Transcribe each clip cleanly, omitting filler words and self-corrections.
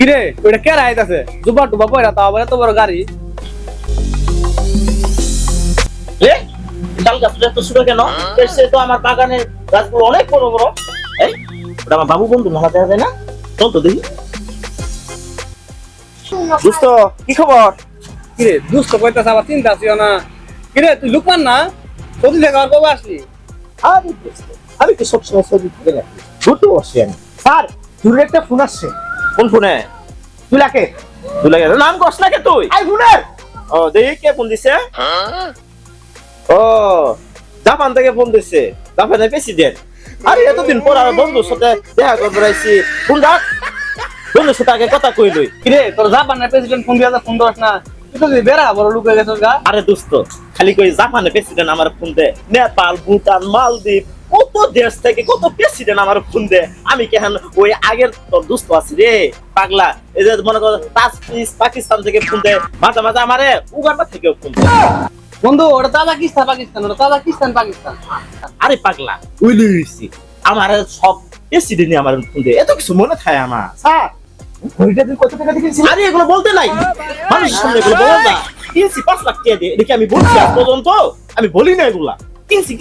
কিরে ওইটা কে রাইতাছে জুবা টুবা পয়রা তাও আবার এত বড় গাড়ি রে তাল গাছটা তো ছোট কেন এসে তো আমার বাগানের গাছগুলো অনেক বড় বড় এই ওটা আমার বাবু বন্ধু না দেখা যায় না চল তো দেখি দোস্ত কি খবর কিরে দুষ্ট কইতাছ আবার চিন্তা আছিও না কিরে তুই লুকমান না সৌদি থেকে আর কবে আসলি আরে দোস্ত আমি তো সবসময় ছবি তুলে রাখি ঘুরতে বসছি আমি স্যার দূরের একটা ফোন আসছে কোন ফোনে তুলাকে তুই লাগে নাম কস না কে তুই আইফোনের ও দেখি কে ফোন দিছে ও জাপান থেকে ফোন দিছে জাপানের প্রেসিডেন্ট আরে এতদিন পর আর বন্ধুর সাথে দেখা করতে আইছি ফোন রাখ বন্ধুর সাথে আগে কথা কই লই কিরে তোর জাপানের প্রেসিডেন্ট ফোন দিয়া ফোন দস না তুই তো বেড়া বড় লুকে গেছস গা আরে দোস্ত খালি কই জাপানের প্রেসিডেন্ট আমার ফোন দে নেপাল ভুটান মালদ্বীপ কত দেশ থেকে কত প্রেসিডেন্ট আমার ফোন দে আমি কেন ওই আগের তোর দোস্ত আছি রে পাগলা এই যে মনে কর পাকিস্তান থেকে ফোন দে মাঝে মাঝে আমারে উগান্ডা থেকেও ফোন দে বন্ধু ওটা পাকিস্তান ওটা পাকিস্তান আরে পাগলা ওই লইছি আমার সব প্রেসিডেন্ট আমার ফোন দে এত কিছু মনে থাকে আমার স্যার ঘড়িটা তুই কত টাকা দিয়ে কিনছিস আরে এগুলো বলতে নাই মানুষের সামনে এগুলো বল না কিনছি 5 লাখ টাকা দিয়ে এটা কি আমি বলছি আজ পর্যন্ত আমি বলি না এগুলা কিনছি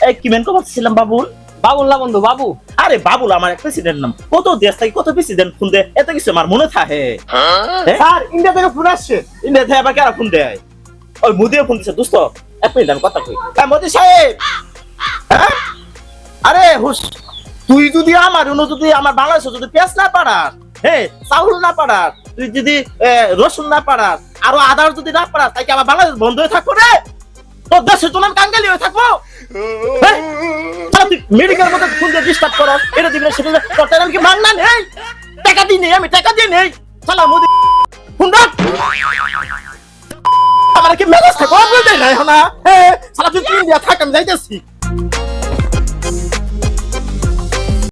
এই কি মেন কথা ছিলাম বাবুল বাবুল না বন্ধু বাবু আরে বাবুল আমার এক প্রেসিডেন্ট নাম কত দেশ থেকে কত প্রেসিডেন্ট ফোন দেয় এত কিছু আমার মনে থাকে স্যার ইন্ডিয়া থেকে ফোন আসছে ইন্ডিয়া থেকে আবার কারা ফোন দেয় ওই মোদিও ফোন দিছে দোস্ত এক মিনিট আমি কথা কই মোদি সাহেব হ্যাঁ? আরে হুস তুই যদি আমার বাংলাদেশে যদি পেঁয়াজ না পারাস হ্যাঁ চাউল না পারাস তুই যদি রসুন না পারাস আরো আদার যদি না পারাস তাই কি আমার বাংলাদেশ বন্ধ হয়ে থাকবো রে তোর দেশের জন্য আমি কাঙ্গালি হয়ে থাকবো হ্যাঁ? তাহলে তুই মেডিকেল মধ্যে ফোন দিয়ে ডিস্টার্ব করো এটা দিবি না সেটা দিবি না। তোর টাকা আমি কি মাংনা নেই টাকা দিই নেই আমি টাকা দিই নেই শালা মোদি ফোন রাখ আমার কি মেজাজ থাকে বলতে না হ্যাঁ শালা তুই ইন্ডিয়া থাক আমি যাইতেছি